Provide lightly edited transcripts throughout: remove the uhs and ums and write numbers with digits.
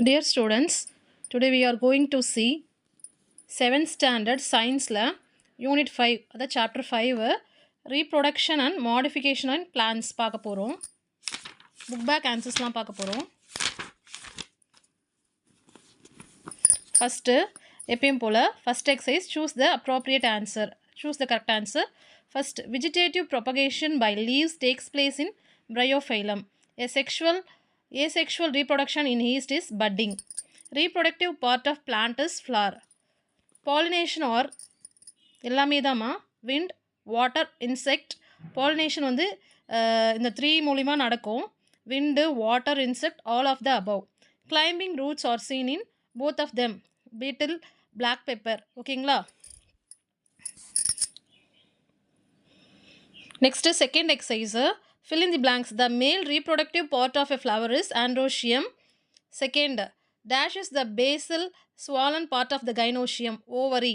Dear students, today we are going to see 7th standard science la unit 5 அத chapter 5 reproduction and modification and plants பார்க்க போறோம். book back answersலாம் பார்க்க போறோம். First எப்பவும் போல first exercise choose the appropriate answer. Choose the correct answer. First, vegetative propagation by leaves takes place in bryophyllum. Asexual reproduction in yeast is budding. Reproductive part of plant is flower. Pollination or எல்லாமே தாம்மா wind, water, insect. Pollination வந்து இந்த 3 மூலிமா நடக்கும். Wind, water, insect, all of the above. Climbing roots are seen in both of them. Beetle, black pepper. ஓகேங்களா? Next, second exercise. Fill in the blanks. The male reproductive part of a flower is androecium. Second, dash is the basal swollen part of the gynoecium, ovary.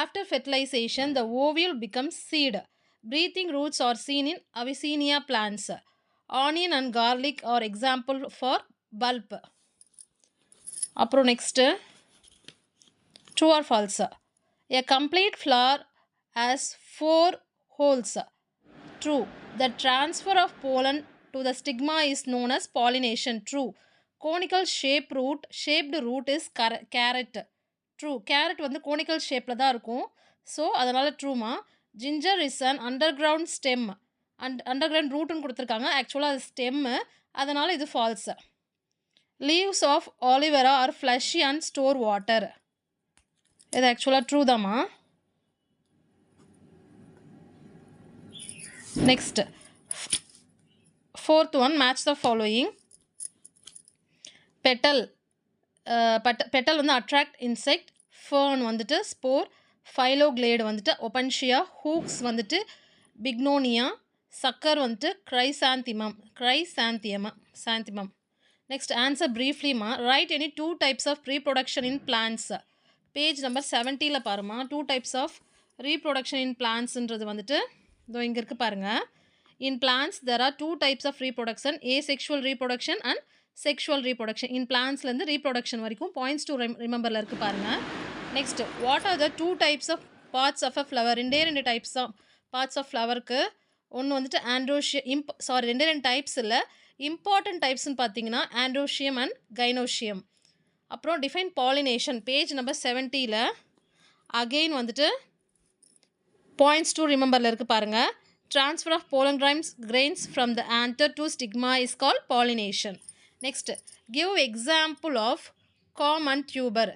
After fertilization, the ovule becomes seed. Breathing roots are seen in Avicennia plants. Onion and garlic are example for bulb. Apro next, true or false? A complete flower has 4 holes. True. The transfer of pollen to the stigma is known as pollination. True. Conical shaped root is carrot. True. Carrot வந்து conical shapeல தான் இருக்கும். So அதனால trueமா. Ginger is an underground stem. Underground rootன்னு கொடுத்துருக்காங்க. ஆக்சுவலாக அது stem. அதனால இது false. Leaves of aloe vera are fleshy and store water. இது ஆக்சுவலாக true தாம்மா. Next, fourth one, match the following. Petal வந்து attract insect, fern வந்துட்டு spore, phyloglade வந்துட்டு opuntia, hooks வந்துட்டு bignonia, sucker வந்துட்டு chrysanthemum. Next, answer briefly ma. Write any 2 types of reproduction in plants. Page number 70 ல பாருமா 2 types of reproduction in plants ன்றது வந்துட்டு இதோ இங்கே இருக்குது பாருங்கள். In plants there are 2 types of reproduction, asexual reproduction and sexual reproduction. In plantsலேருந்து reproduction வரைக்கும் points to rememberல இருக்குது பாருங்கள். Next, what are the 2 types of parts of a flower? ரெண்டு types of parts of flowerக்கு ஒன்று வந்துட்டு androecium, ரெண்டு types இல்லை, important typesன்னு பார்த்தீங்கன்னா androecium and gynoecium. அப்புறம் define pollination, page number 70ல again வந்துட்டு points to rememberல இருக்கு பாருங்க. Transfer of pollen grains from the anther to stigma is called pollination. Next, give example of common tuber.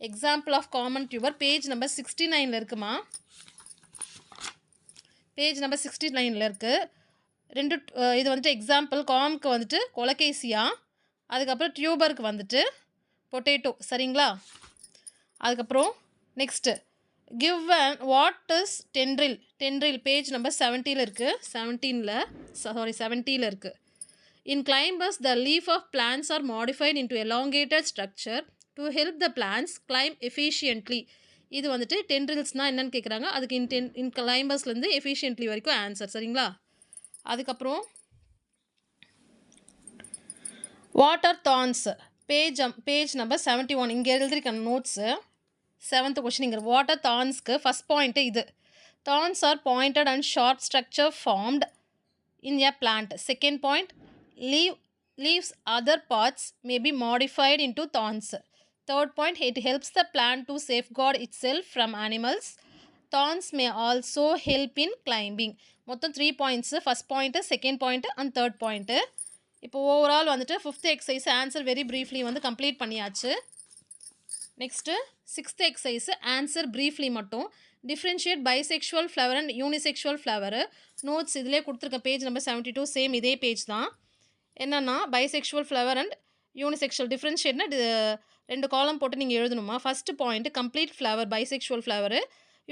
Example of common tuber, page number 69ல இருக்குமா. page number 69ல இருக்கு. ரெண்டு இது வந்துட்டு example. காம்க்கு வந்துட்டு கொலகேசியா, அதுக்கப்புறம் டியூபருக்கு வந்துட்டு பொட்டேட்டோ. சரிங்களா? அதுக்கப்புறம் next give what is tendril page number 70ல இருக்கு. 70ல இருக்கு. In climbers, the leaf of plants are modified into elongated structure to help the plants climb efficiently. இது வந்துட்டு tendrilsனா என்னன்னு கேட்குறாங்க. அதுக்கு in climbersலேருந்து efficiently வரைக்கும் ஆன்சர். சரிங்களா? அதுக்கப்புறம் what are thorns? page number 71 இங்கே எழுதிருக்க நோட்ஸு. 7th question இங்கே வாட்டர் தான்ஸ்க்கு ஃபஸ்ட் பாயிண்ட்டு இது. Thorns are pointed and sharp structure formed in a plant. Second point, leaves other parts may be modified into thorns. Third point, it helps the plant to safeguard itself from animals. Thorns may also help in climbing. மொத்தம் 3 points. First point, second point and third point. இப்போ overall வந்துட்டு 5th exercise answer very briefly வந்து complete பண்ணியாச்சு. Next 6th exercise answer briefly மட்டும். Differentiate bisexual flower and unisexual flower. Notes இதிலே கொடுத்துருக்க page number 72 same இதே page தான். என்னென்னா பைசெக்ஷுவல் ஃப்ளவர் அண்ட் யூனிசெக்ஷுவல் டிஃப்ரென்ஷியேட்னா 2 காலம் போட்டு நீங்கள் எழுதணுமா. First point complete flower bisexual flower,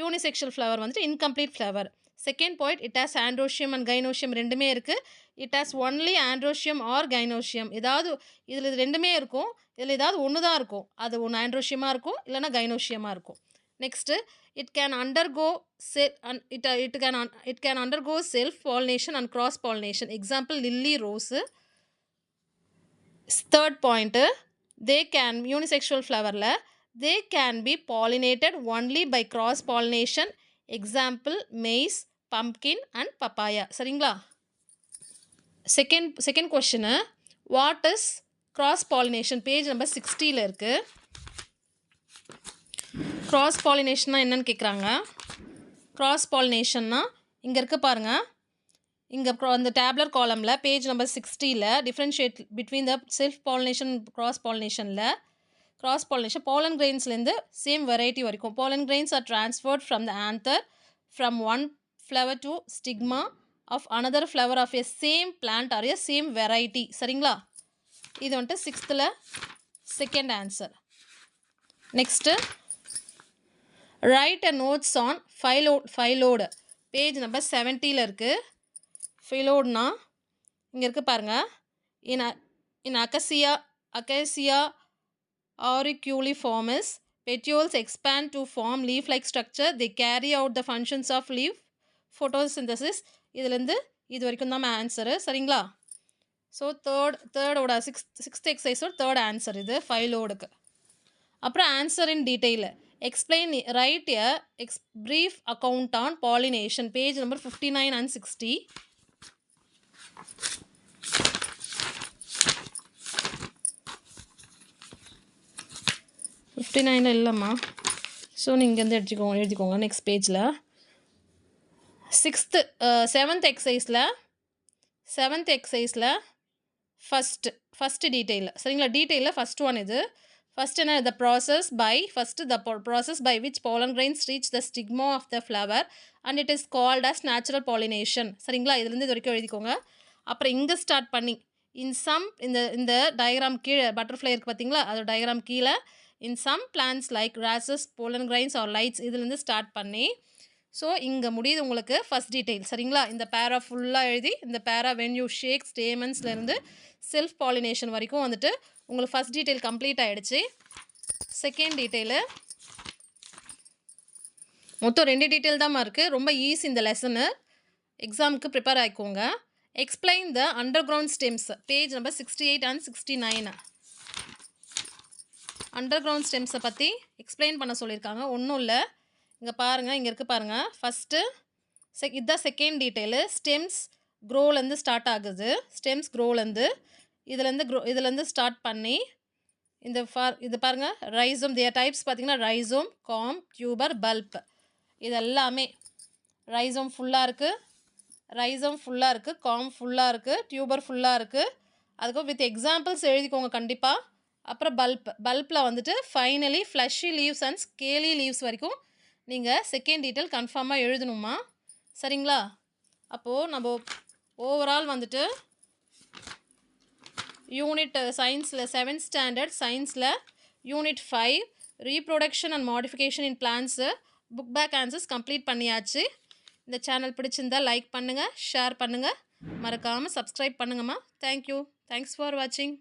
unisexual flower வந்துட்டு incomplete flower. Second point, it has androecium and gynoecium ரெண்டுமே இருக்குது. It has only androecium or gynoecium. ஏதாவது இதில் இது ரெண்டுமே இருக்கும், இதில் ஏதாவது ஒன்று தான் இருக்கும். அது ஒன்று ஆண்ட்ரோஷியமாக இருக்கும், இல்லைனா கைனோஷியமாக இருக்கும். Next, it can undergo self pollination and cross pollination. Example, lily, rose. Third point, they can unisexual flowerல they can be pollinated only by cross pollination. Example maize, pumpkin and papaya. சரிங்களா? Second question, what is cross pollination? Page number 60ல இருக்கு. cross pollination என்னன்னு கேக்குறாங்க. cross pollination இங்க இருக்கு பாருங்க. இங்க அந்த டேபுலர் காலம்ல பேஜ் நம்பர் 60ல differentiate between the self pollination cross பாலினேஷன்ல கிராஸ் பாலினேஷன் pollen grains-லேருந்து சேம் வெரைட்டி வரைக்கும் pollen grains are transferred from the anther from one flower to stigma of another flower of a same plant or a same variety. சரிங்களா? இது வந்துட்டு 6th second answer. Next write a notes on phyllode page number 70ல இருக்கு. ஃபைலோடுனா இங்கே இருக்குது பாருங்கள். In acacia auriculiformis, petioles expand to form leaf-like structure. They carry out the functions of leaf photosynthesis. இதுலேருந்து இது வரைக்கும் தான் ஆன்சரு. சரிங்களா? ஸோ தேர்டோட சிக்ஸ்த் எக்ஸசைஸோட தேர்ட் ஆன்சர் இது ஃபைலோடுக்கு. அப்புறம் answer in detail explain right a brief account on pollination page number 59 and 60. இல்லைம்மா. So நீங்கள் இங்கேருந்து எழுதிக்கோங்க நெக்ஸ்ட் பேஜில். செவன்த் எக்ஸசைஸில் ஃபஸ்ட்டு டீட்டெயில். சரிங்களா? டீட்டெயிலில் ஃபஸ்ட் ஒன் இது. ஃபஸ்ட் என்ன? The process by which pollen grains reach the stigma of the flower and it is called as natural pollination. சரிங்களா? இதுலேருந்து இது வரைக்கும் எழுதிக்கோங்க. அப்புறம் இங்கே ஸ்டார்ட் பண்ணி இந்த டயக்ராம் கீழே பட்டர்ஃப்ளை இருக்குது பார்த்தீங்களா? அது டயக்ராம் கீழே in some plants like grasses, pollen grains or lights இதுலேருந்து ஸ்டார்ட் பண்ணி ஸோ இங்கே முடியுது உங்களுக்கு ஃபஸ்ட் டீட்டெயில். சரிங்களா? இந்த பேரா ஃபுல்லாக எழுதி இந்த பேரா வென் யூ ஷேக் ஸ்டேமன்ஸ்லேருந்து செல்ஃப் பாலினேஷன் வரைக்கும் வந்துட்டு உங்களுக்கு ஃபஸ்ட் டீட்டெயில் கம்ப்ளீட் ஆகிடுச்சு. செகண்ட் டீட்டெயிலு மொத்தம் 2 டீட்டெயில் தான் இருக்குது. ரொம்ப ஈஸி இந்த லெசனு. எக்ஸாமுக்கு ப்ரிப்பேர் ஆகிக்கோங்க. Explain the underground stems page number 68 and 69. Underground ஸ்டெம்ஸை பற்றி எக்ஸ்பிளைன் பண்ண சொல்லியிருக்காங்க. ஒன்றும் இல்லை, இங்கே பாருங்கள், இங்கே இருக்குது பாருங்கள். ஃபஸ்ட்டு இதுதான் செகண்ட் டீட்டெயிலு. ஸ்டெம்ஸ் க்ரோலேருந்து ஸ்டார்ட் ஆகுது. ஸ்டெம்ஸ் க்ரோலேருந்து இதுலேருந்து ஸ்டார்ட் பண்ணி இது பாருங்கள் ரைசோம். தேர் டைப்ஸ் பார்த்திங்கன்னா ரைசோம், காம், டியூபர், பல்ப். இது எல்லாமே ரைசோம் ஃபுல்லாக இருக்குது, காம் ஃபுல்லாக இருக்குது, டியூபர் ஃபுல்லாக இருக்குது. அதுக்கும் வித் எக்ஸாம்பிள்ஸ் எழுதிக்கோங்க கண்டிப்பாக. அப்புறம் பல்பில் வந்துட்டு finally fleshy leaves and scaly leaves வரைக்கும் நீங்கள் செகண்ட் டீட்டெயில் கன்ஃபார்மாக எழுதணுமா? சரிங்களா? அப்போது நம்ம ஓவரால் வந்துட்டு யூனிட் சயின்ஸில் 7th ஸ்டாண்டர்ட் சயின்ஸில் unit 5 reproduction and modification in plants book back answers complete பண்ணியாச்சு. இந்த சேனல் பிடிச்சிருந்தால் லைக் பண்ணுங்கள், ஷேர் பண்ணுங்கள், மறக்காமல் சப்ஸ்கிரைப் பண்ணுங்கம்மா. தேங்க்யூ. தேங்க்ஸ் ஃபார் வாட்சிங்.